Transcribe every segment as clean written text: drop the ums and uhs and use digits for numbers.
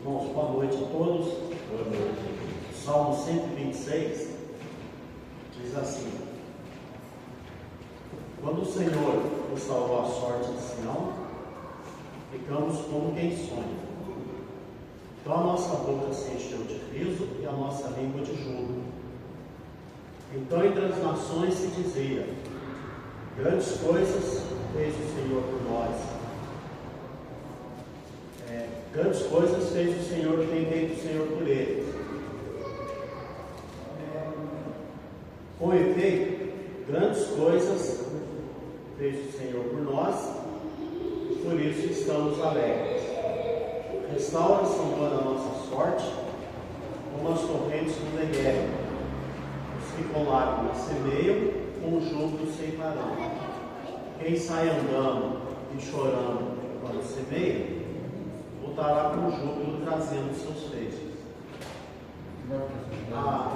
Irmãos, boa noite a todos. Boa noite. Salmo 126 diz assim: quando o Senhor nos salvou a sorte de Sião, ficamos como quem sonha. Então a nossa boca se encheu de riso e a nossa língua de júbilo. Então entre as nações se dizia: grandes coisas fez o Senhor por nós. Grandes coisas fez o Senhor, tem feito o Senhor por eles. Com efeito, grandes coisas fez o Senhor por nós, por isso estamos alegres. Restaura, Senhor, a nossa sorte, como as torrentes do Negueb. Os que com lágrimas semeiam, com o júbilo ceifarão. Quem sai andando e chorando quando semeia, voltará com júbilo trazendo seus feixes.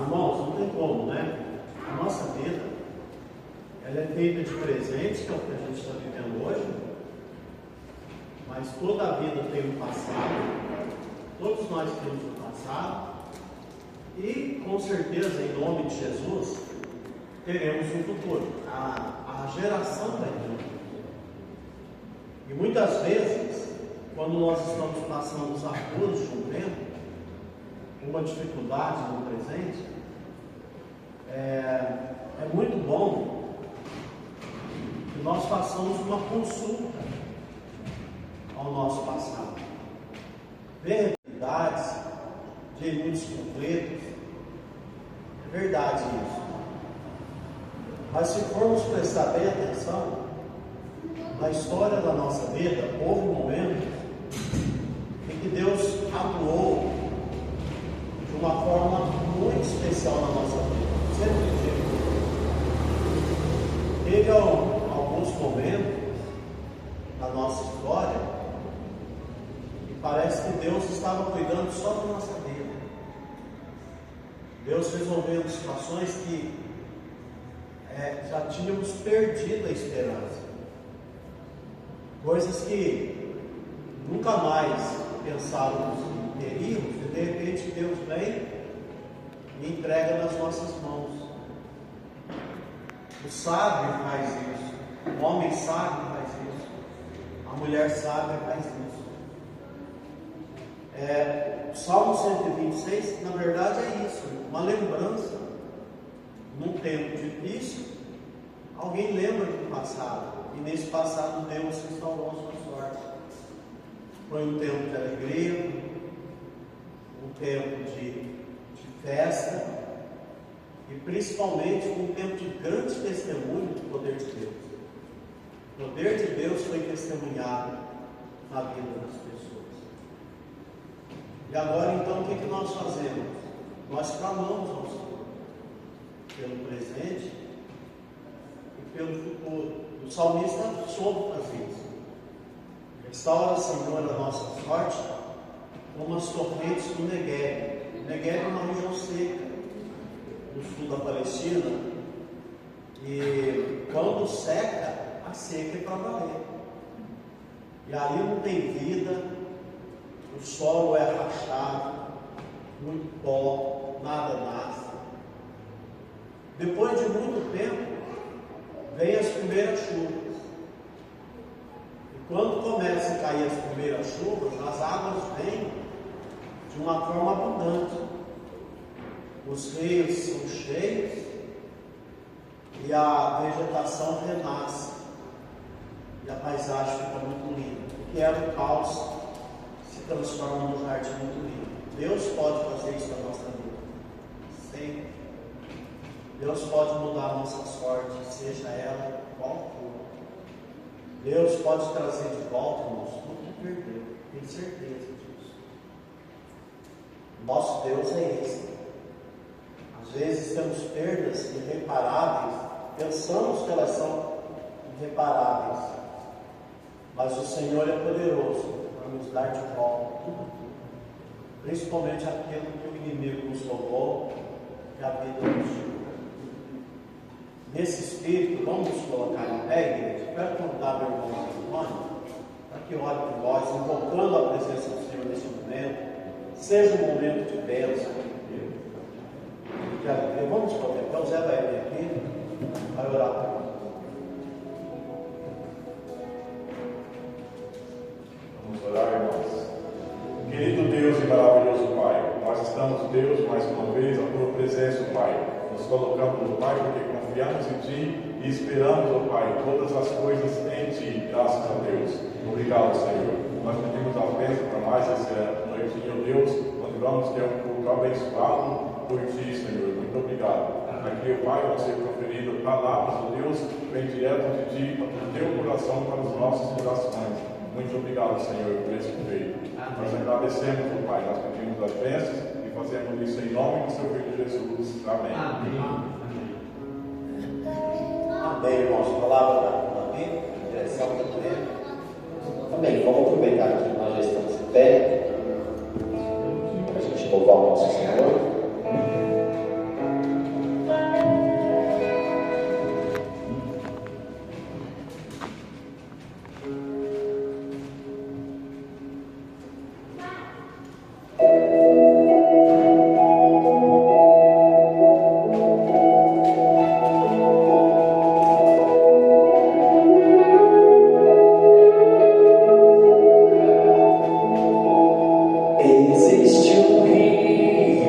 Irmãos, não tem como, né? A nossa vida, ela é feita de presentes, que é o que a gente está vivendo hoje, mas toda a vida tem um passado, todos nós temos um passado, e com certeza, em nome de Jesus, teremos um futuro. A geração vai ter um futuro. E muitas vezes, quando nós estamos passando os apuros de um tempo, uma dificuldade no presente, é muito bom que nós façamos uma consulta ao nosso passado. Ver realidades de muitos conflitos, é verdade isso. Mas se formos prestar bem atenção, na história da nossa vida, houve momentos em que Deus atuou de uma forma muito especial na nossa vida. Sempre teve alguns momentos na nossa história e parece que Deus estava cuidando só da nossa vida. Deus resolvendo situações que já tínhamos perdido a esperança. Coisas que nunca mais pensávamos em teríamos, e de repente Deus vem e entrega nas nossas mãos. O sábio faz isso, o homem sábio faz isso, a mulher sábia faz isso. O Salmo 126, na verdade, é isso, uma lembrança. Num tempo difícil, alguém lembra do passado, e nesse passado Deus restaurou a sua sorte. Foi um tempo de alegria, um tempo de festa, e principalmente um tempo de grande testemunho do poder de Deus. O poder de Deus foi testemunhado na vida das pessoas. E agora então o que nós fazemos? Nós clamamos ao Senhor pelo presente e pelo futuro. O salmista soube fazer isso. Restaura, Senhor, a nossa sorte como as torrentes do Negueb. O Negueb é uma região seca no sul da Palestina, e quando seca, a seca é para valer. E ali não tem vida, o solo é rachado, muito pó, nada nasce. Depois de muito tempo, vem as primeiras chuvas. E quando começam a cair as primeiras chuvas, as águas vêm de uma forma abundante. Os rios são cheios e a vegetação renasce. E a paisagem fica muito linda. O que era o caos se transforma num jardim muito lindo. Deus pode fazer isso na nossa vida. Sempre. Deus pode mudar a nossa sorte, seja ela qual for. Deus pode trazer de volta, irmãos, tudo que perdeu. Tenho certeza disso. Nosso Deus é esse. Às vezes temos perdas irreparáveis, pensamos que elas são irreparáveis, mas o Senhor é poderoso para nos dar de volta tudo, principalmente aquilo que o inimigo nos roubou, que a vida nos tirou. Nesse espírito, vamos nos colocar em pé, igreja. Quero convidar meu irmão Antônio para que ore por nós, invocando a presença do Senhor neste momento. Seja um momento de bênção, de alegria. Vamos colocar. Então, Zé vai vir aqui, vai orar por nós. Vamos orar, irmãos. Querido Deus e maravilhoso Pai, nós estamos, Deus, mais uma vez, a tua presença, Pai. Nos colocamos, Pai, porque confiamos em Ti e esperamos, ó Pai, todas as coisas em Ti, graças a Deus. Obrigado, Senhor. Nós pedimos a bênção para mais essa noite, ó Deus, onde vamos ter um culto abençoado por Ti, Senhor. Muito obrigado. Aqui, ó Pai, vão ser proferidas palavras, ó Deus, vem direto de Ti, do Teu coração para os nossos corações. Muito obrigado, Senhor, por esse feito. Nós agradecemos, ó Pai, nós pedimos as bênçãos e fazemos isso em nome do Seu Filho Jesus. Amém. Amém, irmãos. Palavra da Bíblia, direção da igreja. Amém. Vamos aproveitar que nós já estamos em pé para a gente louvar o nosso Senhor. Existe um rio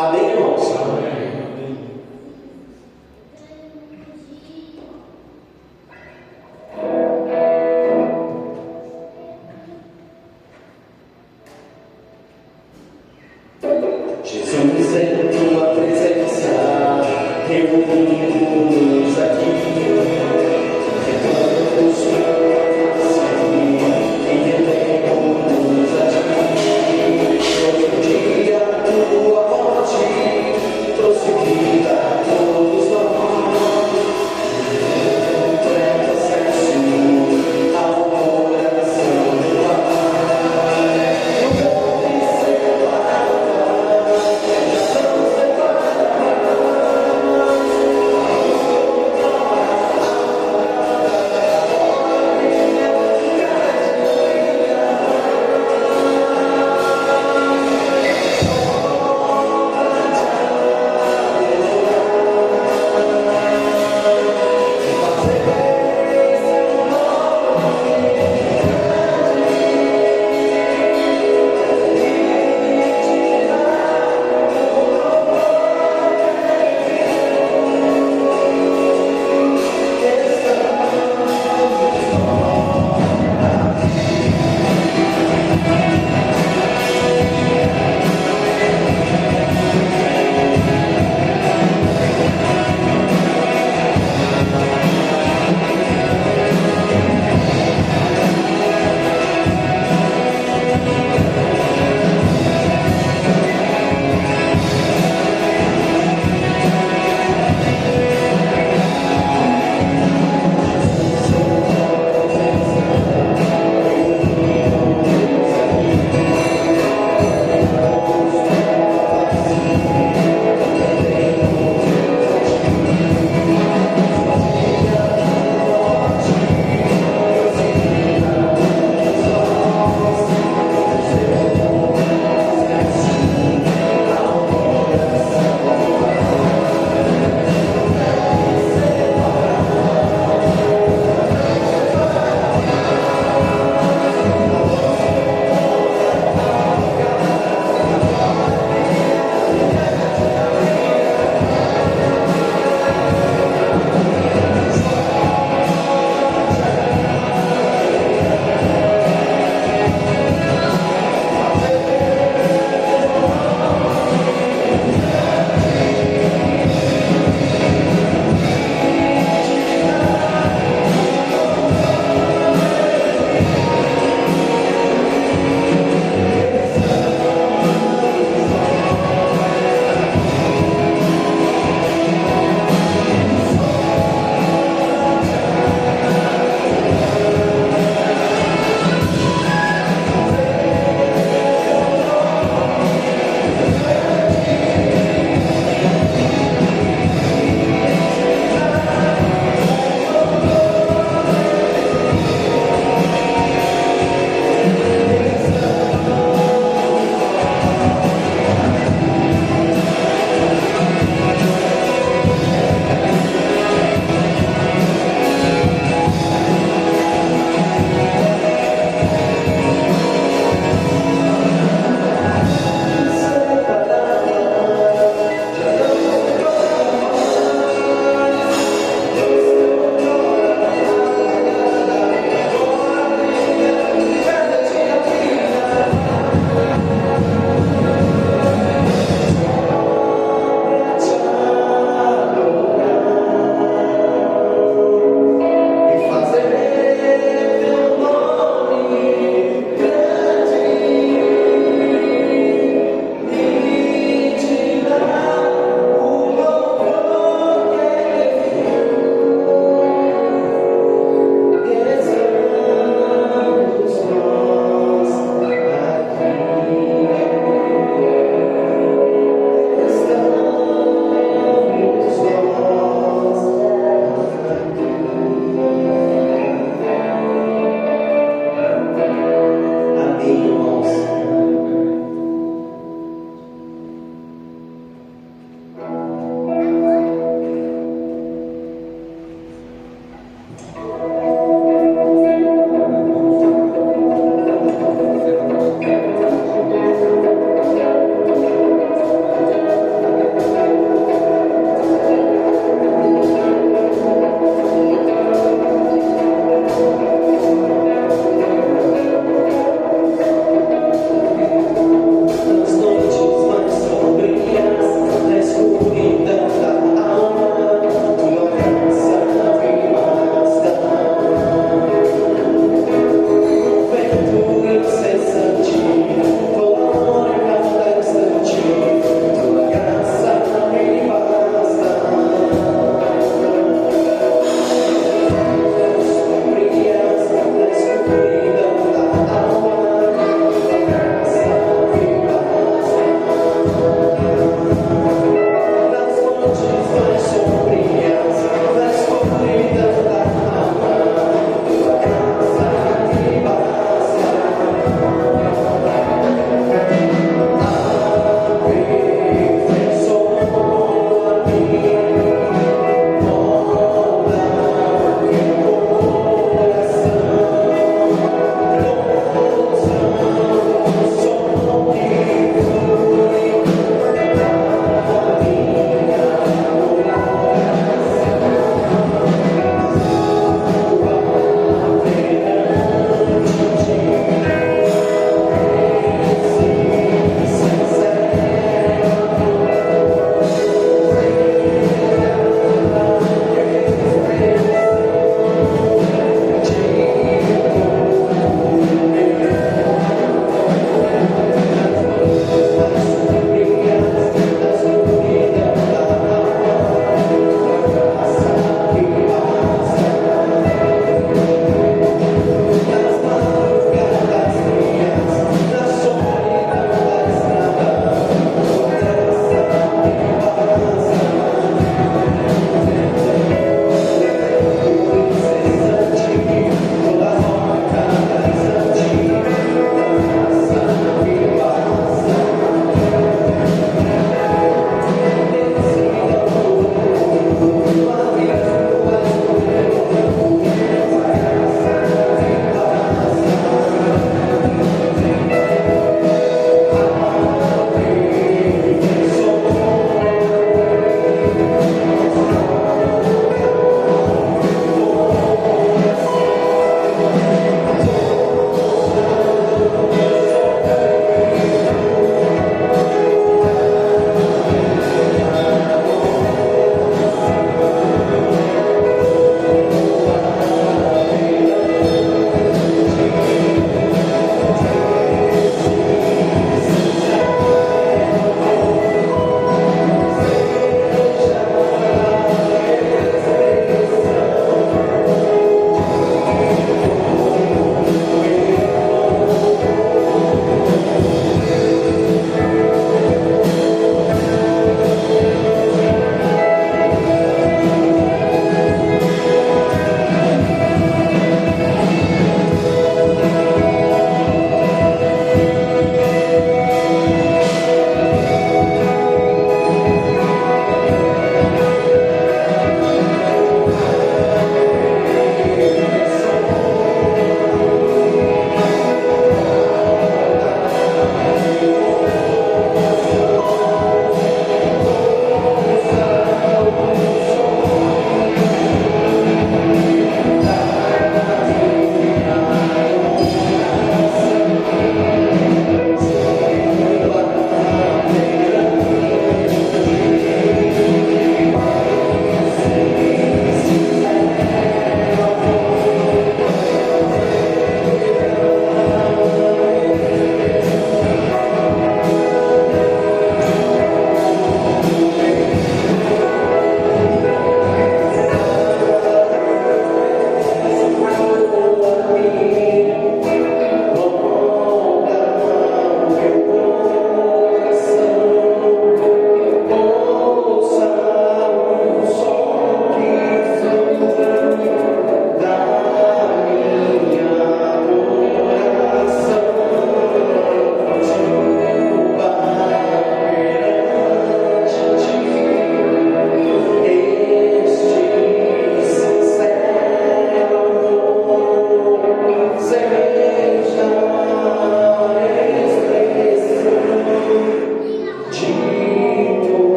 Amém, irmãos? Jesus é tua presença, reunidos aqui, renovamos tua face, entendemos a ti. Todo dia tua morte trouxe vida a todos nós, completo acesso ao coração do Pai. Não pode separar.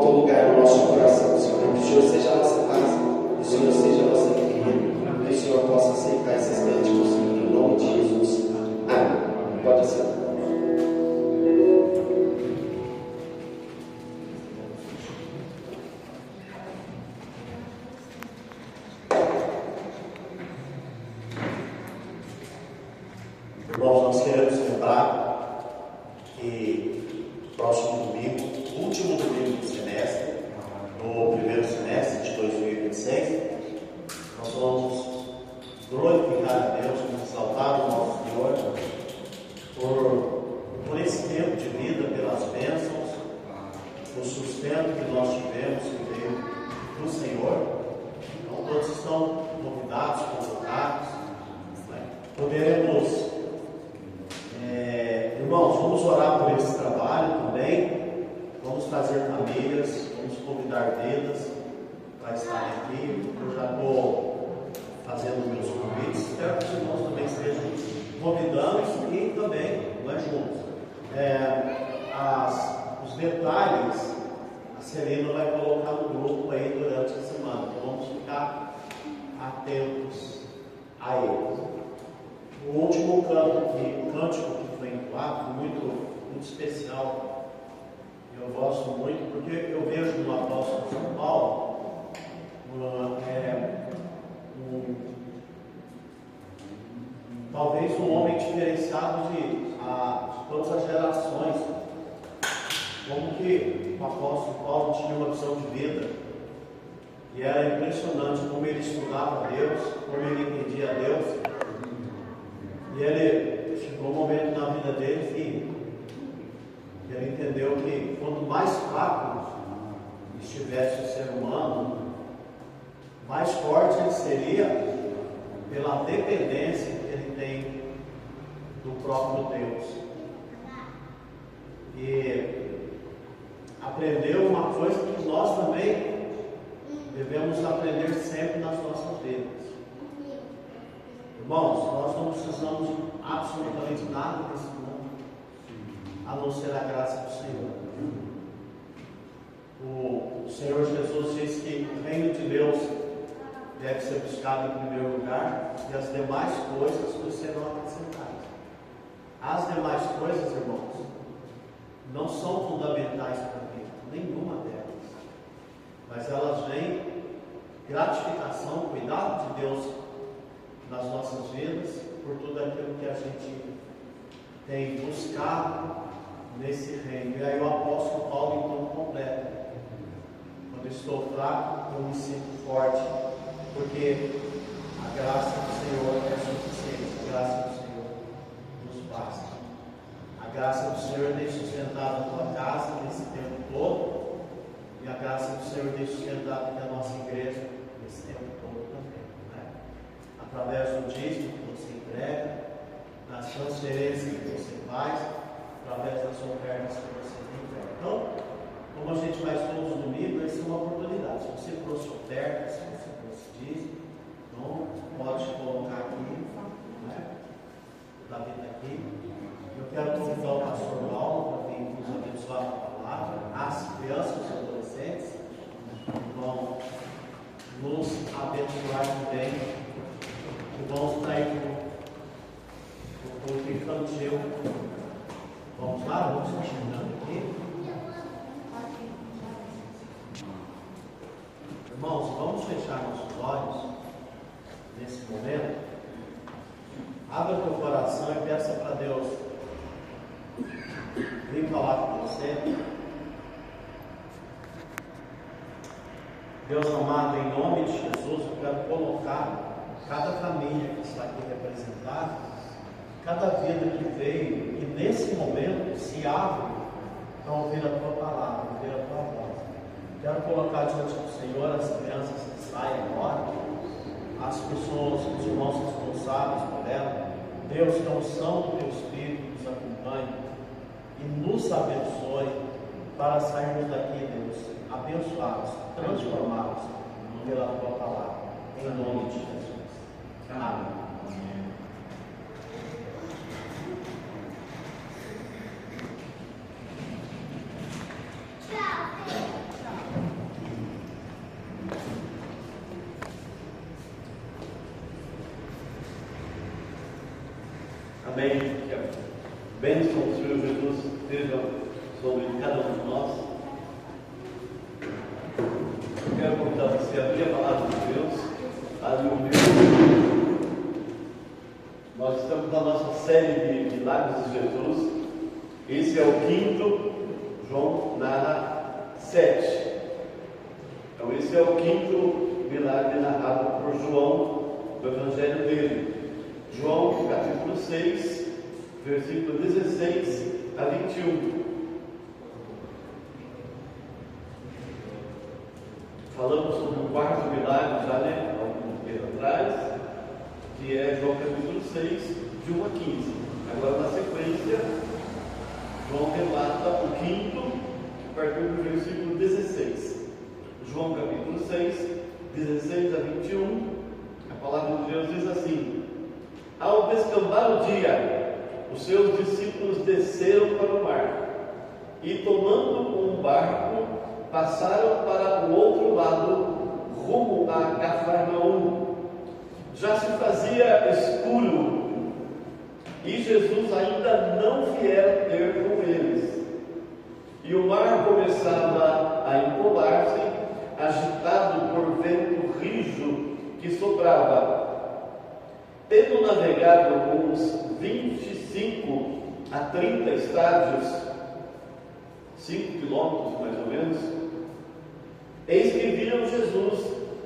faltou lugar no nosso coração, Senhor. Que o Senhor seja a nossa casa, que o Senhor seja a nossa igreja, que o Senhor possa aceitar esses cânticos, em nome de Jesus. Amém. Pode ser. Irmãos, nós queremos lembrar que próximo domingo, último domingo do semestre, no primeiro semestre de 2026, nós vamos glorificar a Deus, exaltar o nosso Senhor por esse tempo de vida, pelas bênçãos, o sustento que nós tivemos que veio do Senhor. Então todos estão convidados, convocados, né? Poderemos, irmãos, vamos orar por esse trabalho também, vamos trazer famílias, vamos convidar vidas para estarem aqui. Eu já estou fazendo meus convites, espero que os irmãos também estejam convidando e também juntos. Os detalhes a Serena vai colocar no grupo aí durante a semana, então vamos ficar atentos a eles. O último cântico que foi entoado, muito especial, eu gosto muito, porque eu vejo no apóstolo São Paulo talvez um homem diferenciado de todas as gerações. Como que o apóstolo Paulo tinha uma visão de vida, e era impressionante como ele estudava Deus, como ele entendia Deus. E ele chegou um momento na vida dele que ele entendeu que quanto mais fraco estivesse o ser humano, mais forte ele seria pela dependência que ele tem do próprio Deus. E aprendeu uma coisa que nós também devemos aprender sempre nas nossas vidas. Irmãos, nós não precisamos de absolutamente nada desse mundo, a não ser a graça do Senhor. O Senhor Jesus diz que o reino de Deus deve ser buscado em primeiro lugar, e as demais coisas nos serão acrescentadas. As demais coisas, irmãos, não são fundamentais para a vida, nenhuma delas, mas elas vêm gratificação, cuidado de Deus nas nossas vidas, por tudo aquilo que a gente tem buscado nesse reino. E aí o apóstolo Paulo então completa: quando estou fraco, eu me sinto forte, porque a graça do Senhor é suficiente, a graça do Senhor nos basta. A graça do Senhor tem sustentado a tua casa nesse tempo todo, e a graça do Senhor tem sustentado a nossa igreja nesse tempo todo também, né? Através do dízimo que você entrega, das transferências que você faz, através das ofertas que você entrega. Então, como a gente faz todos os domingos, essa é uma oportunidade. Se você trouxe oferta, se você trouxe dízimo, então pode colocar aqui, né? O Davi está aqui. Eu quero convidar o pastor Paulo para vir nos abençoar com a palavra. As crianças e adolescentes vão nos abençoar também. E vamos estar aí com o infantil. Vamos lá, vamos estar chegando aqui. Irmãos, vamos fechar nossos olhos nesse momento. Abra o teu coração e peça para Deus vir falar com você. Deus amado, em nome de Jesus, eu quero colocar cada família que está aqui representada, cada vida que veio e nesse momento se abre para ouvir a tua palavra, ouvir a tua voz. Quero colocar diante do Senhor as crianças que saem agora, as pessoas, os irmãos responsáveis por ela. Deus, que a unção do teu Espírito nos acompanhe e nos abençoe para sairmos daqui, Deus, abençoados, transformados pela tua palavra, em nome de Jesus. Amém. Tchau. Amém. Que a bênção do Senhor Jesus esteja sobre cada um de nós. Eu quero convidar você a abrir a palavra de Deus, a ler o livro. Nós estamos na nossa série de milagres de Jesus. Esse é o 5º, João narra 7. Então esse é o 5º milagre narrado por João do Evangelho dele. João capítulo 6, versículo 16 a 21. Falamos sobre o 4º milagre já, né, algum tempo atrás, que é João capítulo 6, de 1 a 15. Agora, na sequência, João relata o 5º, a partir do versículo 16. João capítulo 6, 16 a 21, a palavra de Deus diz assim: Ao descambar o dia, os seus discípulos desceram para o mar e, tomando um barco, passaram para o outro lado, rumo a Cafarnaum. Já se fazia escuro e Jesus ainda não viera ter com eles. E o mar começava a empolar-se, agitado por vento rijo que soprava. Tendo navegado uns 25 a 30 estádios, 5 quilômetros mais ou menos, eis que viram Jesus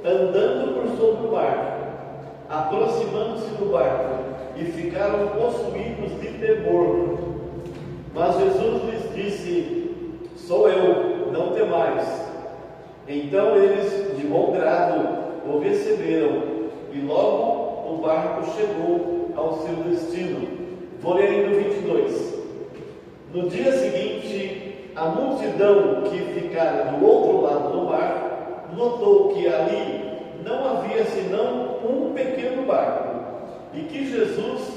andando por sobre o mar, aproximando-se do barco, e ficaram possuídos de temor. Mas Jesus lhes disse: Sou eu, não temais. Então eles, de bom grado, o receberam, e logo o barco chegou ao seu destino. Vou ler ainda o 22. No dia seguinte, a multidão que ficara do outro lado do mar notou que ali não havia senão um pequeno barco, e que Jesus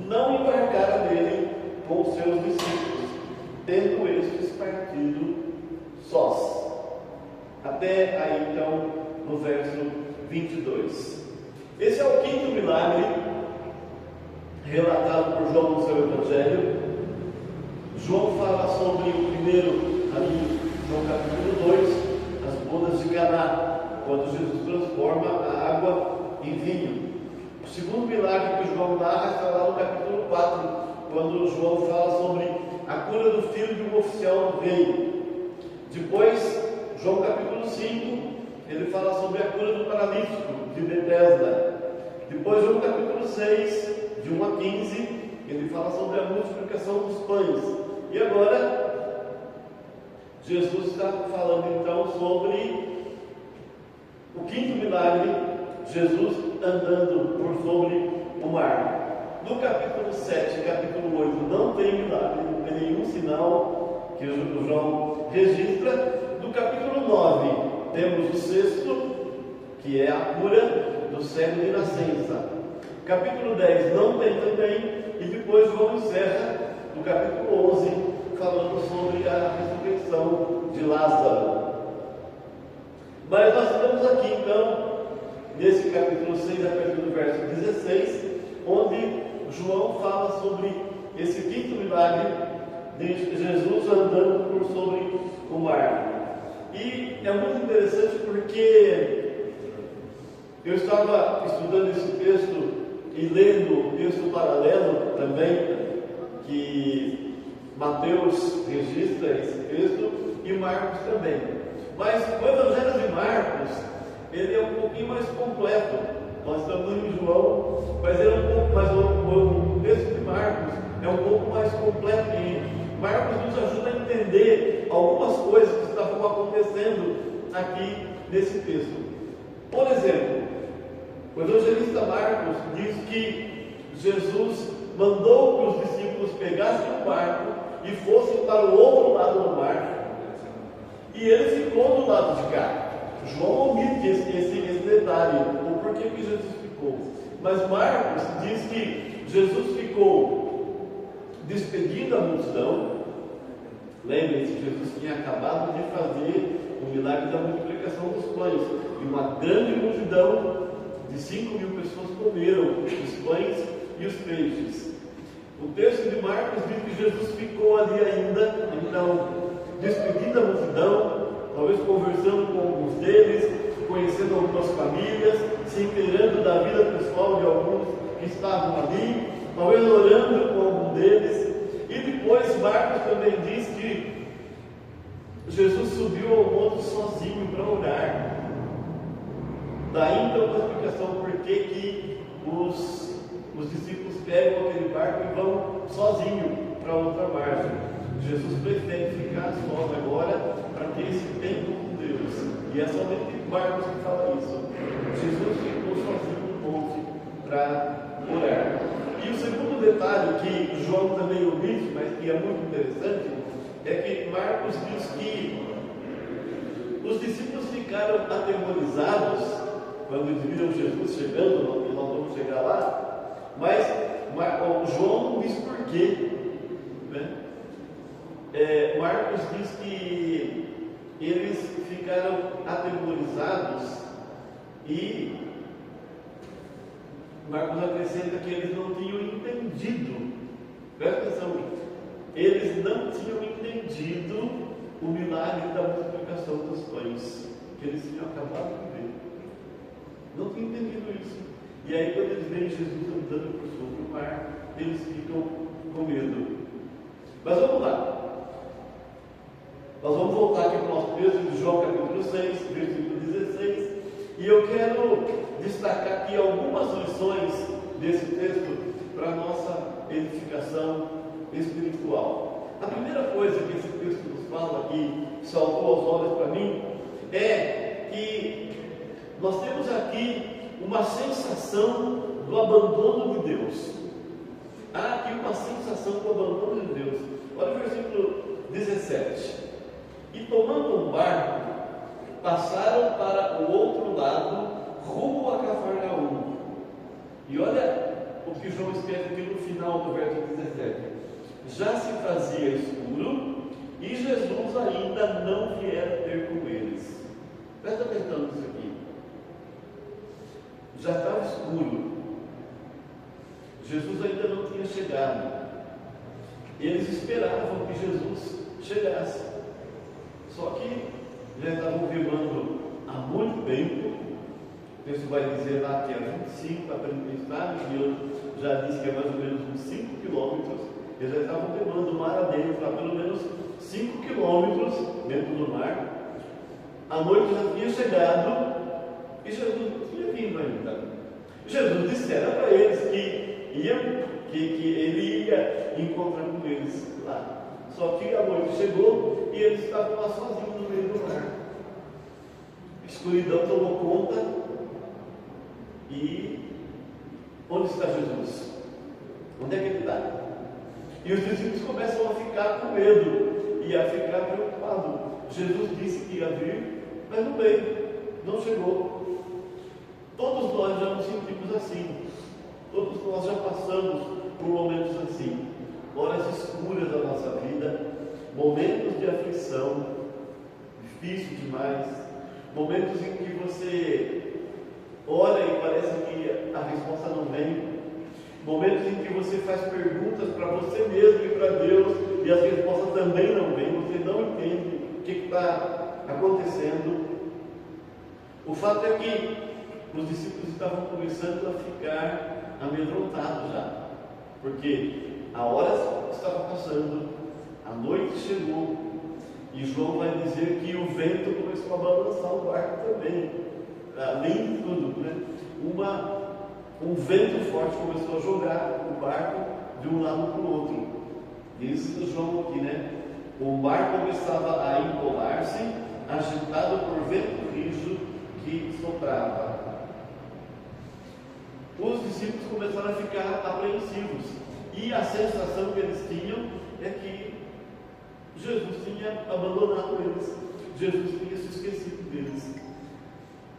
não embarcara nele com os seus discípulos, tendo estes partido sós. Até aí então, no verso 22. Esse é o 5º milagre relatado por João no seu Evangelho. João fala sobre o primeiro, ali, João capítulo 2, as bodas de Caná, quando Jesus transforma a água em vinho. O segundo milagre que João narra está lá no capítulo 4, quando João fala sobre a cura do filho de um oficial do rei. Depois, João capítulo 5, ele fala sobre a cura do paralítico de Betesda. Depois, João capítulo 6, de 1 a 15, ele fala sobre a multiplicação dos pães. E agora, Jesus está falando então sobre o 5º milagre, Jesus andando por sobre o mar. No capítulo 7 e capítulo 8 não tem milagre, não tem nenhum sinal que o João registra. No capítulo 9 temos o 6º, que é a cura do cego de nascença. Capítulo 10 não tem também, e depois João encerra no capítulo 11, falando sobre a ressurreição de Lázaro. Mas nós estamos aqui então, nesse capítulo 6, a partir do verso 16, onde João fala sobre esse 5º milagre de Jesus andando por sobre o mar. E é muito interessante porque eu estava estudando esse texto e lendo o texto paralelo também, que Mateus registra esse texto e Marcos também. Mas o Evangelho de Marcos, ele é um pouquinho mais completo. Nós estamos em João, mas ele é um pouco mais, o texto de Marcos é um pouco mais completo, e Marcos nos ajuda a entender algumas coisas que estavam acontecendo aqui nesse texto. Por exemplo, o evangelista Marcos diz que Jesus mandou que os discípulos pegassem um barco e fossem para o outro lado do mar, e ele ficou do lado de cá. João omite esse detalhe, o porquê que Jesus ficou. Mas Marcos diz que Jesus ficou despedindo a multidão. Lembrem-se, Jesus tinha acabado de fazer o milagre da multiplicação dos pães, e uma grande multidão de 5.000 pessoas comeram os pães e os peixes. O texto de Marcos diz que Jesus ficou ali ainda, então, despedindo a multidão, talvez conversando com alguns deles, conhecendo algumas famílias, se inteirando da vida pessoal de alguns que estavam ali, talvez orando com algum deles. E depois Marcos também diz que Jesus subiu ao monte sozinho para orar. Daí então uma explicação por que os discípulos pegam aquele barco e vão sozinho para outra margem. Jesus prefere ficar só agora para ter esse tempo com Deus. E é somente Marcos que fala isso. Jesus ficou sozinho no monte para orar. E o segundo detalhe que João também omite, mas que é muito interessante, é que Marcos diz que os discípulos ficaram atemorizados quando eles viram Jesus chegando, e nós vamos chegar lá, mas João não diz por quê, né? Marcos diz que eles ficaram atemorizados e Marcos acrescenta que eles não tinham entendido, presta atenção, eles não tinham entendido o milagre da multiplicação dos pães, que eles tinham acabado de ver. Não tinham entendido isso. E aí, quando eles veem Jesus andando por sobre o mar, eles ficam com medo. Mas vamos lá. Nós vamos voltar aqui para o nosso texto de João capítulo 6, versículo 16. E eu quero destacar aqui algumas lições desse texto para a nossa edificação espiritual. A primeira coisa que esse texto nos fala, que saltou aos olhos para mim, é que nós temos aqui uma sensação do abandono de Deus. Há aqui uma sensação do abandono de Deus. Olha o versículo 17. E tomando um barco, passaram para o outro lado, rumo a Cafarnaum. E olha o que João escreve aqui no final do verso 17. Já se fazia escuro e Jesus ainda não viera ter com eles. Presta atenção nisso aqui. Já estava escuro. Jesus ainda não tinha chegado. Eles esperavam que Jesus chegasse. Só que já estavam remando há muito tempo. O texto vai dizer lá que é 25 a 30 estádios, e eu já disse que é mais ou menos uns 5 quilômetros. Eles já estavam remando o mar adentro, há pelo menos 5 quilômetros dentro do mar. A noite já tinha chegado e Jesus não tinha vindo ainda. Jesus dissera para eles que ele ia encontrar com eles lá. Só que a noite chegou e eles estavam lá sozinhos no meio do mar. A escuridão tomou conta. E onde está Jesus? Onde é que ele está? E os discípulos começam a ficar com medo e a ficar preocupados. Jesus disse que ia vir, mas não veio, não chegou. Todos nós já nos sentimos assim. Todos nós já passamos por momentos assim. Horas escuras da nossa vida, momentos de aflição, difícil demais, momentos em que você ora e parece que a resposta não vem, momentos em que você faz perguntas para você mesmo e para Deus e as respostas também não vêm, você não entende o que está acontecendo. O fato é que os discípulos estavam começando a ficar amedrontados já, porque a hora estava passando, a noite chegou, e João vai dizer que o vento começou a balançar o barco também, além de tudo, né? Um vento forte começou a jogar o barco de um lado para o outro. Diz João aqui, né? O mar começava a empolar-se, agitado por vento rijo que soprava. Os discípulos começaram a ficar apreensivos. E a sensação que eles tinham é que Jesus tinha abandonado eles. Jesus tinha se esquecido deles.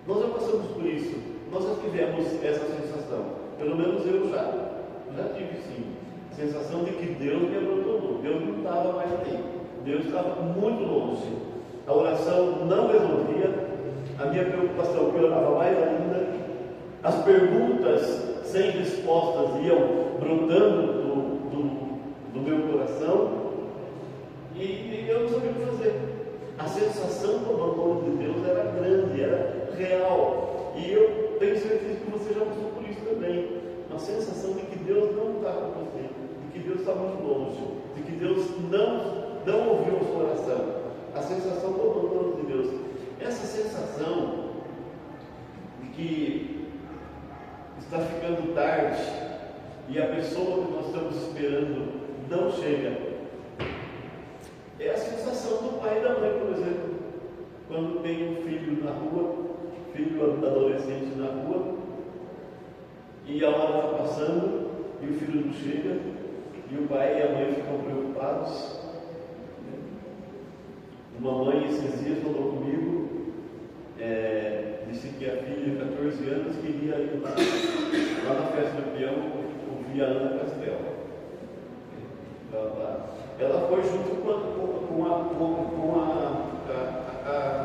Nós já passamos por isso. Nós já tivemos essa sensação. Pelo menos eu já tive sim. Sensação de que Deus me abandonou. Deus não estava mais aí. Deus estava muito longe. A oração não resolvia. A minha preocupação piorava mais ainda. As perguntas sem respostas iam brotando do meu coração e eu não sabia o que fazer. A sensação do abandono de Deus era grande, era real. E eu tenho certeza que você já passou por isso também. Uma sensação de que Deus não está com você, de que Deus está muito longe, de que Deus não ouviu a sua oração. A sensação do abandono de Deus. Essa sensação de que está ficando tarde e a pessoa que nós estamos esperando não chega. É a sensação do pai e da mãe, por exemplo, quando tem um filho na rua, filho adolescente na rua, e a hora está passando e o filho não chega, e o pai e a mãe ficam preocupados. Uma mãe esses dias falou comigo, disse que a filha de 14 anos queria ir lá na festa do peão ouvir a Ana Castela. Ela foi junto com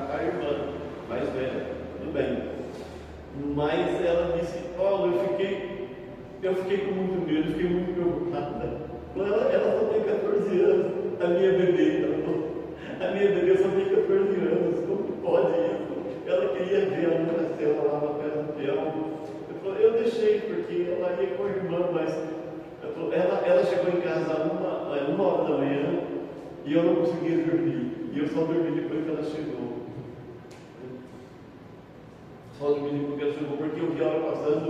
a irmã mais velha, tudo bem. Mas ela disse, Paulo, eu fiquei com muito medo, fiquei muito preocupada. Ela só tem 14 anos, a minha bebê só tem 14 anos, como pode isso? Ela queria ver a Ana Castela lá na festa do peão. Eu deixei, porque ela ia com a irmã, mas ela chegou em casa uma hora da manhã e eu não conseguia dormir. E eu só dormi depois que ela chegou. Só dormi depois que ela chegou, porque eu vi a hora passando,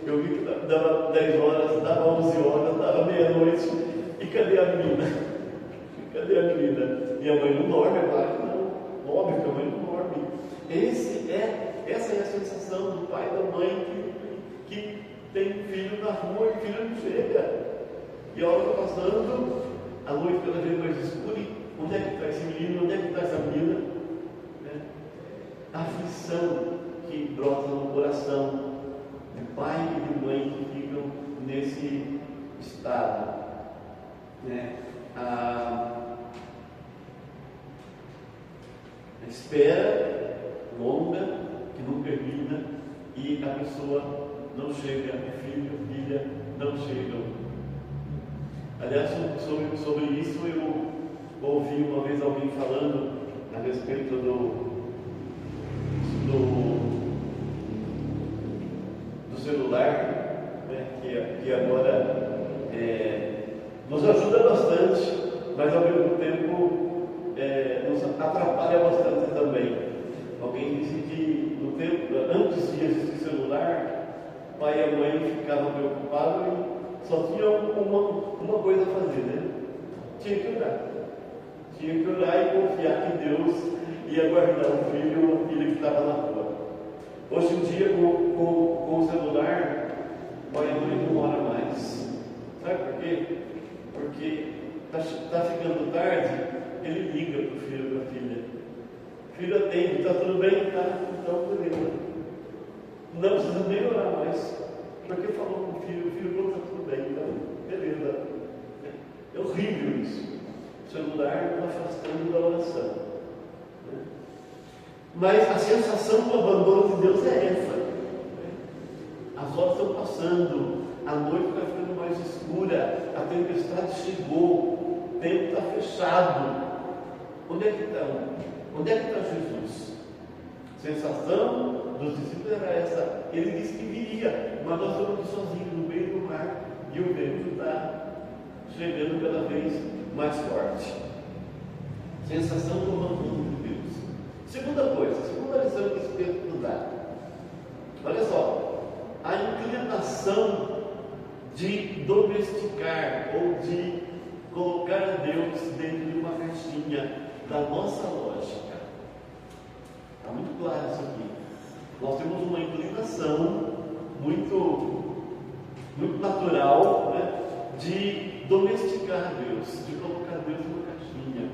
eu vi que dava 10 horas, dava 11 horas, dava meia-noite. E cadê a menina? Cadê a menina? E a mãe não dorme, é claro que não. Óbvio que a mãe não dorme. Essa é a sensação do pai e da mãe que tem um filho na rua e o filho não chega. E a hora está passando, a noite cada vez mais escura, onde é que está esse menino, onde é que está essa menina? Né? A aflição que brota no coração de pai e de mãe que ficam nesse estado. Né? A espera longa, que não termina, e a pessoa não chega, o filho, a filha não chegam. Aliás, sobre isso eu ouvi uma vez alguém falando a respeito do celular, né, que agora nos ajuda bastante, mas ao mesmo tempo nos atrapalha bastante também. Alguém disse que no tempo, antes de existir celular, o pai e a mãe ficavam preocupados e só tinham uma coisa a fazer, né? Tinha que orar. Tinha que orar e confiar que Deus ia guardar o filho ou a filha que estava na rua. Hoje em dia, com o celular, o pai e a mãe não oram mais. Sabe por quê? Porque está ficando tarde, ele liga para o filho ou para a filha. O filho atende, está tudo bem? Tá, então beleza. Não precisa nem orar mais. Porque falou com o filho falou, está tudo bem, então beleza. É horrível isso. O celular está afastando da oração. Mas a sensação do abandono de Deus é essa. As horas estão passando, a noite está ficando mais escura, a tempestade chegou, o tempo está fechado. Onde é que estão? Onde é que está Jesus? A sensação dos discípulos era essa. Ele disse que viria, mas nós estamos aqui sozinhos no meio do mar e o vento está chegando cada vez mais forte. Sensação do abandono de Deus. Segunda lição que esse texto nos dá. Olha só, a inclinação de domesticar ou de colocar Deus dentro de uma caixinha da nossa lógica. Está muito claro isso aqui. Nós temos uma inclinação muito natural, né, de domesticar Deus, de colocar Deus numa caixinha,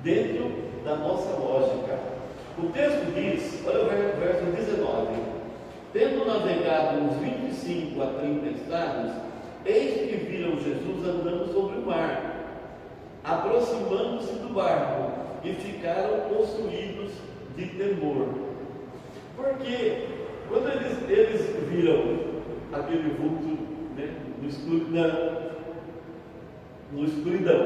dentro da nossa lógica. O texto diz, olha o verso 19: tendo navegado uns 25 a 30 estados, eis que viram Jesus andando sobre o mar, aproximando-se do barco, e ficaram possuídos de temor. Porque quando eles viram aquele vulto, né, no escuro, no escuridão,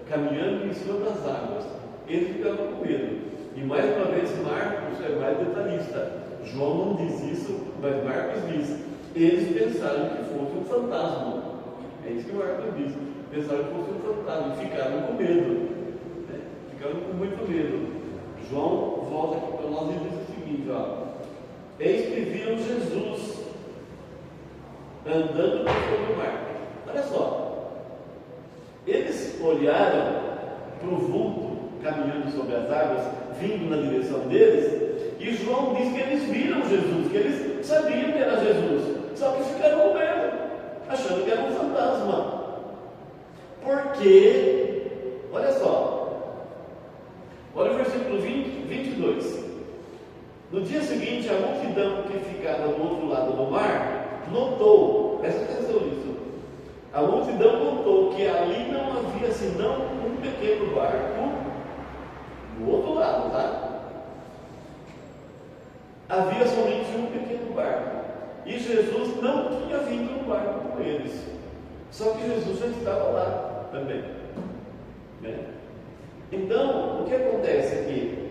caminhando em cima das águas. Eles ficaram com medo. E mais uma vez, Marcos é mais detalhista. João não diz isso, mas Marcos diz: eles pensaram que fosse um fantasma. É isso que Marcos diz. Pensaram que fosse um fantasma e ficaram com medo. Ficaram com muito medo. João volta aqui para nós e diz o seguinte: eis que viram Jesus andando sobre o mar. Olha só, eles olharam para o vulto caminhando sobre as águas, vindo na direção deles, e João diz que eles viram Jesus, que eles sabiam que era Jesus, só que ficaram com medo, achando que era um fantasma. Porque, olha só, olha o versículo 22. No dia seguinte, a multidão que ficava do outro lado do mar notou, presta atenção nisso, a multidão notou que ali não havia senão um pequeno barco do outro lado, tá? Havia somente um pequeno barco, e Jesus não tinha vindo no barco com eles, só que Jesus já estava lá também, né? Então, o que acontece aqui?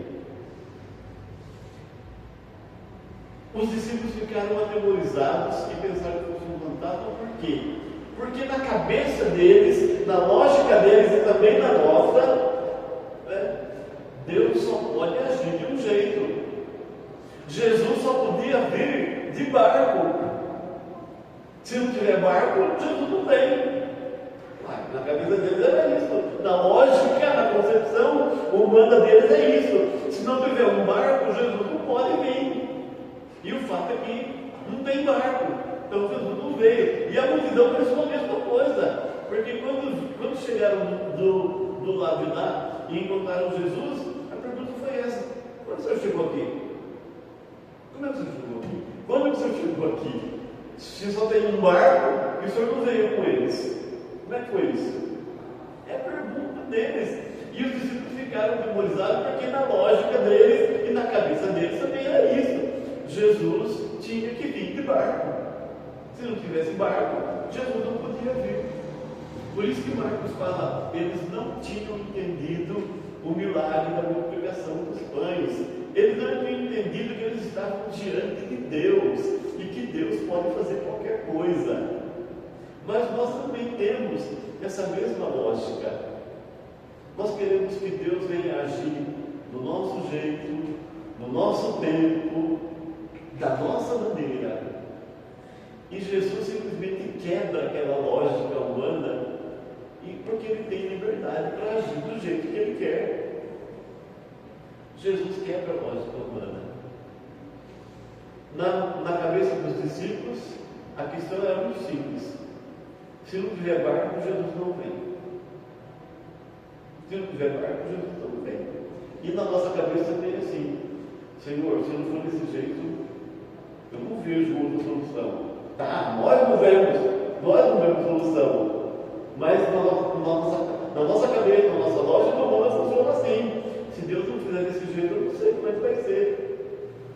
Os discípulos ficaram atemorizados e pensaram que fosse um fantasma. Por quê? Porque na cabeça deles, na lógica deles e também na nossa, Deus só pode agir de um jeito. Jesus só podia vir de barco. Se não tiver barco, Jesus não vem. Na cabeça deles era isso. Na lógica, na concepção humana deles é isso. Se não tiver um barco, Jesus não pode vir. E o fato é que não tem barco, então Jesus não veio. E a multidão pensou a mesma coisa, porque quando chegaram do lado de lá e encontraram Jesus, a pergunta foi essa: quando o senhor chegou aqui? Como é que o senhor chegou aqui? Quando é que o senhor chegou aqui? Se só tem um barco e o senhor não veio com eles, como é que foi isso? É a pergunta deles. E os discípulos ficaram atemorizados porque na lógica deles e na cabeça deles também era isso. Jesus tinha que vir de barco. Se não tivesse barco, Jesus não podia vir. Por isso que Marcos fala, eles não tinham entendido o milagre da multiplicação dos pães. Eles não tinham entendido que eles estavam diante de Deus e que Deus pode fazer qualquer coisa. Mas nós também temos essa mesma lógica. Nós queremos que Deus venha agir do nosso jeito, no nosso tempo, da nossa maneira. E Jesus simplesmente quebra aquela lógica humana, porque ele tem liberdade para agir do jeito que ele quer. Jesus quebra a lógica humana. Na cabeça dos discípulos, a questão era muito simples: se não tiver barco, Jesus não vem. Se não tiver barco, Jesus não vem. E na nossa cabeça tem assim: Senhor, se não for desse jeito, eu não vejo outra solução. Tá, nós não vemos solução. Mas na nossa cabeça, na nossa lógica humana funciona assim. Se Deus não fizer desse jeito, eu não sei como é que vai ser.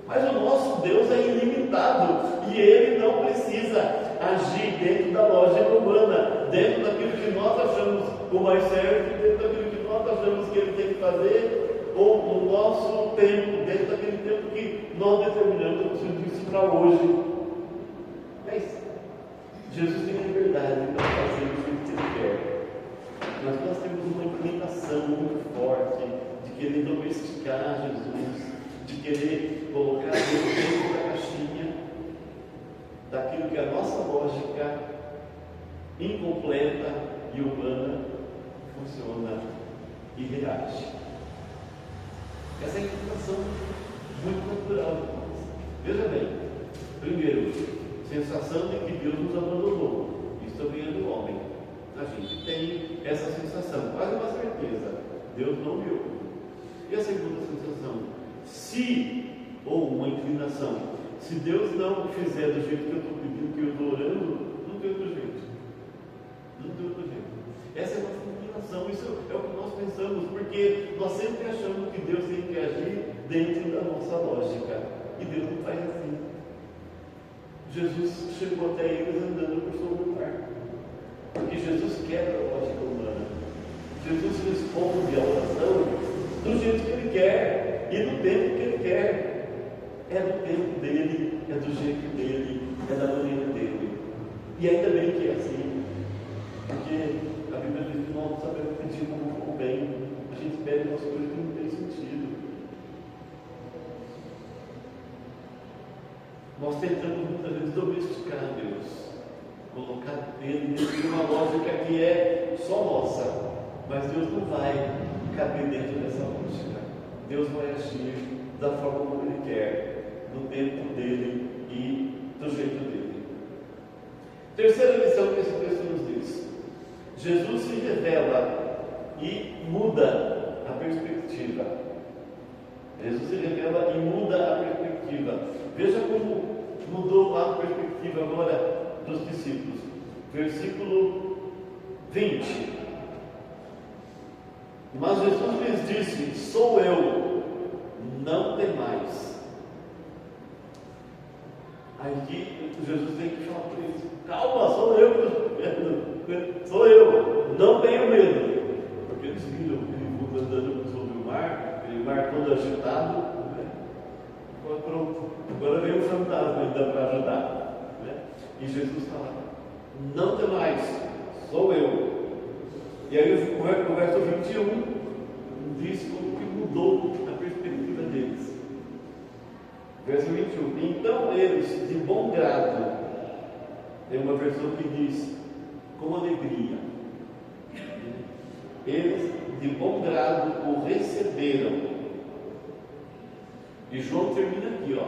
Mas o nosso Deus é ilimitado e Ele não precisa agir dentro da lógica humana, dentro daquilo que nós achamos o mais certo, dentro daquilo que nós achamos que Ele tem que fazer, ou no nosso tempo, dentro daquele tempo que nós determinamos. Eu preciso disso para hoje. Mas Jesus tem a liberdade para fazer o que Ele quer. Mas nós temos uma inclinação muito forte de querer domesticar Jesus, de querer colocar Deus dentro da caixinha daquilo que a nossa lógica incompleta e humana funciona e reage. Essa é a inclinação muito natural. Veja bem, primeiro, sensação de que Deus nos abandonou. Isso também é do homem. A gente tem essa sensação, quase uma certeza: Deus não me ouve. E a segunda sensação, ou uma inclinação: se Deus não fizer do jeito que eu estou pedindo, que eu estou orando, não tem outro jeito. Não tem outro jeito. Essa é a nossa inclinação, isso é o que nós pensamos, porque nós sempre achamos que Deus tem que agir dentro da nossa lógica. E Deus não faz assim. Jesus chegou até eles andando por sobre o mar. Porque Jesus quebra a lógica humana. Jesus responde à oração do jeito que Ele quer e no tempo que Ele quer. É do tempo dele, é do jeito dele, é da maneira dele. E ainda bem que é assim, porque a Bíblia diz que nós não sabemos pedir como bem. A gente pede umas coisas que não tem sentido. Nós tentamos muitas vezes domesticar Deus, colocar Ele dentro de uma lógica que é só nossa, mas Deus não vai caber dentro dessa lógica. Deus vai agir da forma como Ele quer, no tempo dele e do jeito dele. Terceira lição que esse texto nos diz: Jesus se revela e muda a perspectiva. Jesus se revela e muda a perspectiva. Veja como mudou a perspectiva agora dos discípulos. Versículo 20. Mas Jesus lhes disse: sou eu, não temais. Aqui Jesus tem que falar para eles: calma, sou eu, não tenho medo. Porque eles viram ele andando sobre o mar, aquele mar todo agitado, né? Pronto, agora vem o fantasma ainda para ajudar, né? E Jesus fala: não temais, sou eu. E aí o verso 21 diz como que mudou a perspectiva deles. Verso 21. Então eles, de bom grado, tem uma versão que diz, com alegria, eles, de bom grado, o receberam. E João termina aqui, ó.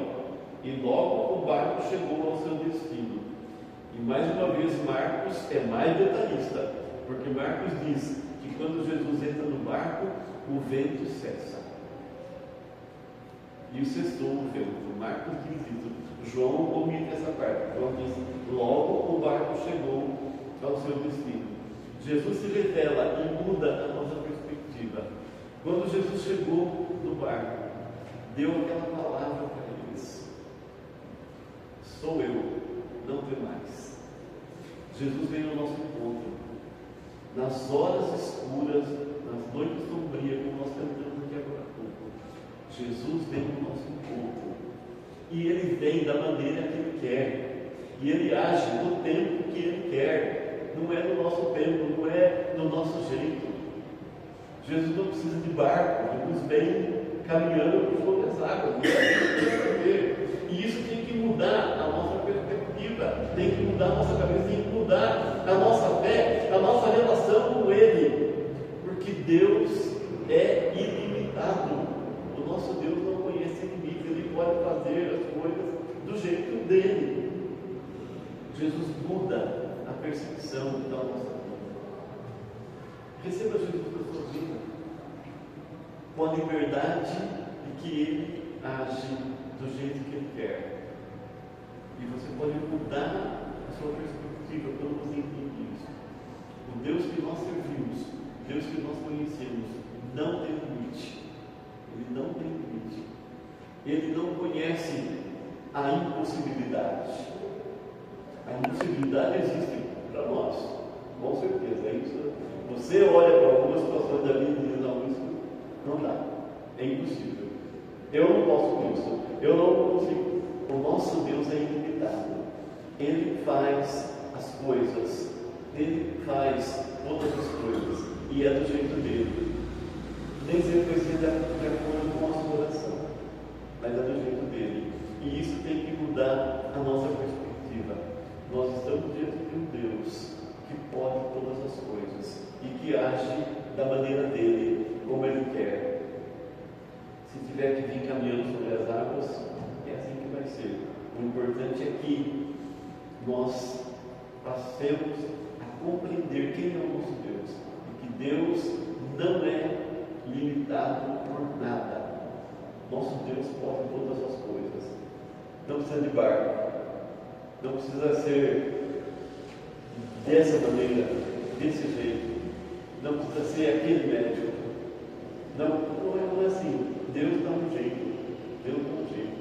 E logo o barco chegou ao seu destino. E mais uma vez Marcos é mais detalhista, porque Marcos diz que quando Jesus entra no barco, o vento cessa. E cessou o vento. Marcos diz isso. João omite essa parte. João diz: logo o barco chegou ao seu destino. Jesus se revela e muda a nossa perspectiva. Quando Jesus chegou no barco, deu aquela palavra para eles: sou eu, não temais. Jesus veio ao nosso encontro. Nas horas escuras, nas noites sombrias, como nós cantamos aqui agora há pouco, Jesus vem ao nosso encontro. E Ele vem da maneira que Ele quer. E Ele age no tempo que Ele quer. Não é no nosso tempo, não é no nosso jeito. Jesus não precisa de barco. Jesus vem caminhando por sobre as águas. E isso tem que mudar a nossa perspectiva. Tem que mudar a nossa cabeça. Tem que mudar a nossa fé, a nossa relação com Ele. Porque Deus é ilimitado. O nosso Deus não conhece limites, Ele pode fazer as coisas do jeito dele. Jesus muda a percepção da nossa vida. Receba Jesus na sua vida com a liberdade de que Ele age do jeito que Ele quer. E você pode mudar a sua perspectiva quando você entende isso. O Deus que nós servimos, o Deus que nós conhecemos, não tem limite. Ele não tem limite. Ele não conhece a impossibilidade. A impossibilidade existe para nós, com certeza. É isso. Você olha para algumas situações da vida e diz: não, isso não dá. É impossível. Eu não posso com isso. Eu não consigo. O nosso Deus é ilimitado. Ele faz as coisas. Ele faz todas as coisas. E é do jeito dele. Nem sempre vai ser de acordo com a nossa oração, mas é do jeito dele. E isso tem que mudar a nossa perspectiva. Nós estamos diante de um Deus que pode todas as coisas e que age da maneira dele, como Ele quer. Se tiver que vir caminhando sobre as águas, é assim que vai ser. O importante é que nós passemos a compreender quem é o nosso Deus e que Deus não é limitado por nada. Nosso Deus pode todas as coisas. Não precisa de barco. Não precisa ser dessa maneira, desse jeito. Não precisa ser aquele médico. Não é assim. Deus dá um jeito. Deus dá um jeito.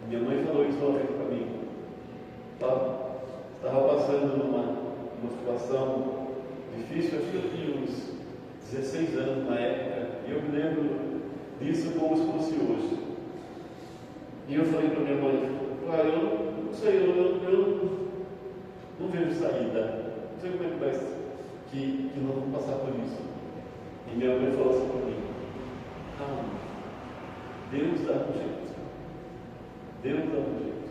Minha mãe falou isso uma vez para mim. Estava passando numa 16 anos na época, e eu me lembro disso como se fosse hoje. E eu falei para minha mãe, eu não sei, eu não vejo saída, não sei como é que vai ser, que nós vamos passar por isso. E minha mãe falou assim para mim, calma, Deus dá um jeito. Deus dá um jeito.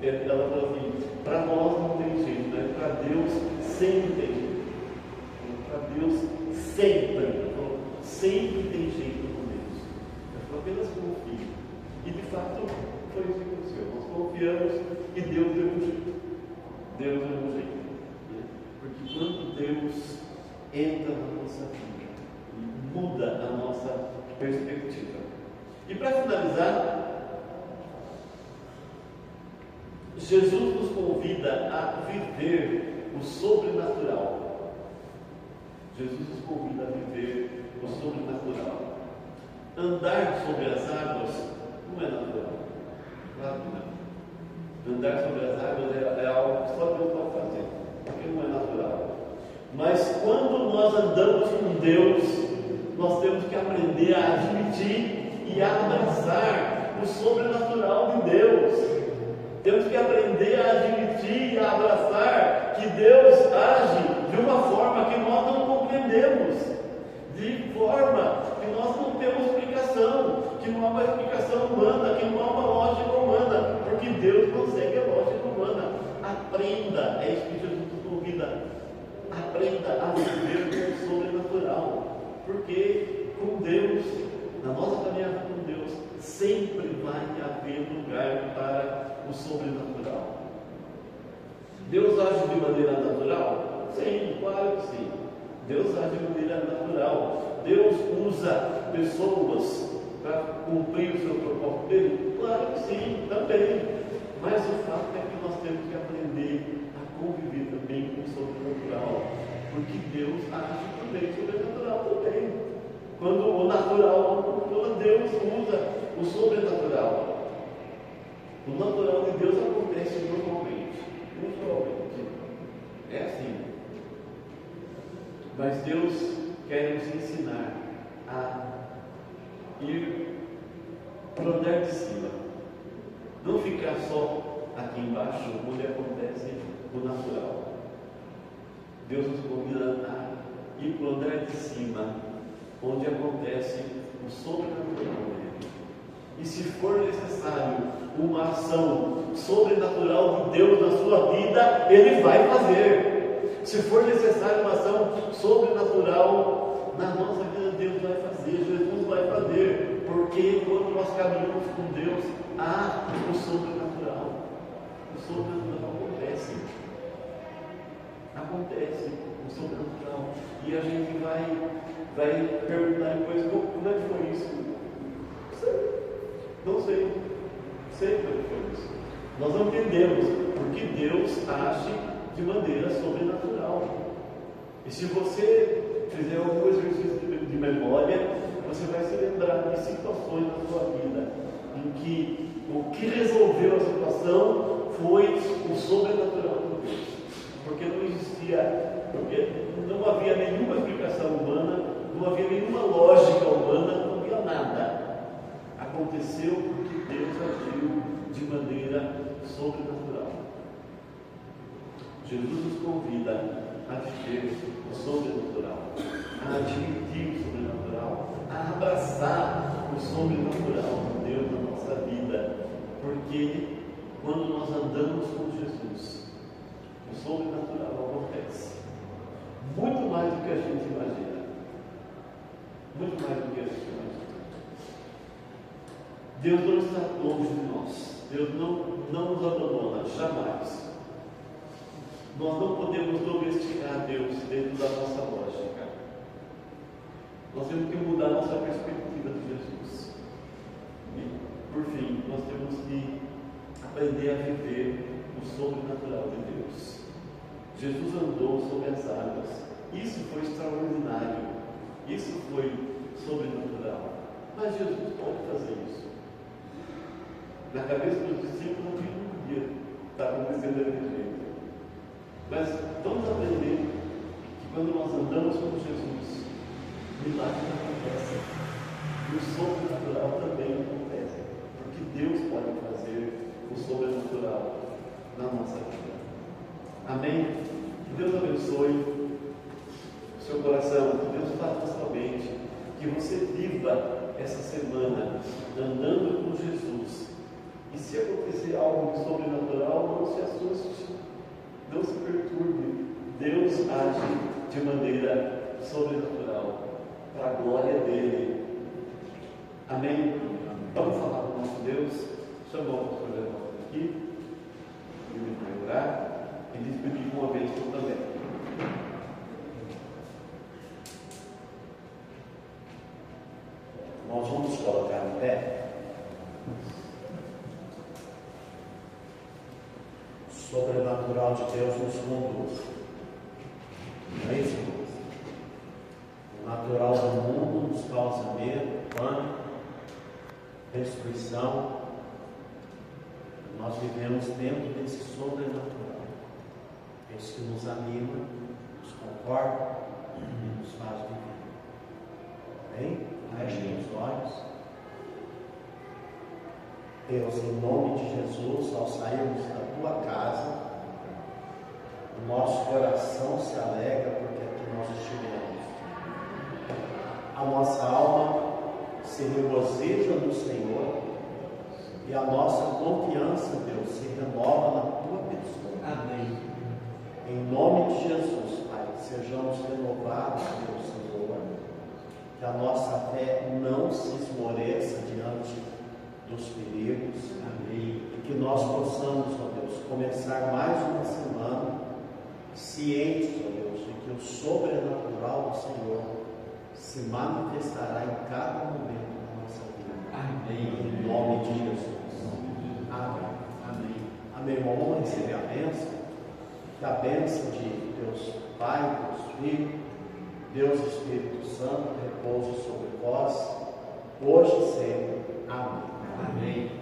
Ela falou assim, para nós não tem jeito, né? Para Deus sempre tem jeito. Para Deus sempre tem jeito com Deus. Ela falou, apenas confie. E de fato foi isso que aconteceu. Nós confiamos e Deus deu um jeito. Deus deu um jeito. Né? Porque quando Deus entra na nossa vida, muda a nossa perspectiva. E para finalizar, Jesus nos convida a viver o sobrenatural. Jesus nos convida a viver o sobrenatural. Andar sobre as águas não é natural. Claro que não. Andar sobre as águas é algo que só Deus pode fazer, porque não é natural. Mas quando nós andamos com Deus, nós temos que aprender a admitir e a abraçar o sobrenatural de Deus. Temos que aprender a admitir e a abraçar que Deus age de uma forma que nós não compreendemos, de forma que nós não temos explicação, que não há uma explicação humana, que não há uma lógica humana, porque Deus não segue a lógica humana. Aprenda, é isso que Jesus nos convida, aprenda a viver com o sobrenatural, porque com Deus, na nossa caminhada com Deus, sempre vai haver lugar para o sobrenatural. Deus age de maneira natural? Sim, claro que sim. Deus age de maneira natural. Deus usa pessoas para cumprir o seu propósito dele? Claro que sim, também. Mas o fato é que nós temos que aprender a conviver também com o sobrenatural, porque Deus age também sobrenatural também. Quando o natural, quando Deus usa o sobrenatural. O natural de Deus acontece normalmente. É assim. Mas Deus quer nos ensinar a ir para o andar de cima. Não ficar só aqui embaixo, onde acontece o natural. Deus nos convida a ir para o andar de cima, onde acontece o sobrenatural dele. E se for necessário uma ação sobrenatural de Deus na sua vida, Ele vai fazer. Se for necessário uma ação sobrenatural na nossa vida, Deus vai fazer, Jesus vai fazer, porque quando nós caminhamos com Deus, há o sobrenatural. O sobrenatural acontece. Acontece o sobrenatural. E a gente vai perguntar depois, como é que foi isso? Não sei. Sei como é que foi isso. Nós não entendemos, porque Deus age de maneira sobrenatural. E se você fizer algum exercício de memória, você vai se lembrar de situações na sua vida em que o que resolveu a situação foi o sobrenatural de Deus. Porque não existia, porque não havia nenhuma explicação humana, não havia nenhuma lógica humana, não havia nada. Aconteceu porque Deus agiu de maneira sobrenatural. Jesus nos convida a viver o sobrenatural, a admitir o sobrenatural, a abraçar o sobrenatural de Deus na nossa vida, porque quando nós andamos com Jesus, o sobrenatural acontece muito mais do que a gente imagina, muito mais do que a gente imagina. Deus não está longe de nós. Deus não nos abandona, jamais. Nós não podemos domesticar Deus dentro da nossa lógica. Nós temos que mudar a nossa perspectiva de Jesus. E, por fim, nós temos que aprender a viver o sobrenatural de Deus. Jesus andou sobre as águas. Isso foi extraordinário. Isso foi sobrenatural. Mas Jesus pode fazer isso. Na cabeça dos discípulos não podia estar acontecendo daquele jeito. Mas vamos aprender que quando nós andamos com Jesus, milagres acontecem. E o sobrenatural também acontece. Porque Deus pode fazer o sobrenatural na nossa vida. Amém? Que Deus abençoe o seu coração, que Deus faça na sua mente, que você viva essa semana andando com Jesus. E se acontecer algo de sobrenatural, não se assuste, não se perturbe. Deus age de maneira sobrenatural, para a glória dele. Amém? Vamos falar com o nosso Deus. Chamou o pastor Leandro aqui, ele vai orar e despedir uma bênção também. Nós vamos colocar em pé. O sobrenatural de Deus nos conduz. Não é isso, irmãos? O natural do mundo nos causa medo, pânico, destruição. Nós vivemos dentro desse sobrenatural. Esse que nos anima, nos conforta e nos faz viver. Amém? Fechem os olhos. Deus, em nome de Jesus, ao sairmos da tua casa, o nosso coração se alegra porque aqui nós estivemos. A nossa alma se regozija no Senhor e a nossa confiança, Deus, se renova na tua pessoa. Amém. Em nome de Jesus, Pai, sejamos renovados pelo Senhor, que a nossa fé não se esmoreça diante dos perigos. Amém. E que nós possamos, ó Deus, começar mais uma semana cientes, ó Deus, de que o sobrenatural do Senhor se manifestará em cada momento da nossa vida. Amém. Em nome de Jesus. Amém. Amém. Amém, irmão. Vamos receber a bênção. Que a bênção de Deus Pai, Deus Filho, Deus Espírito Santo repouse sobre vós, hoje e sempre. Amém. Amém.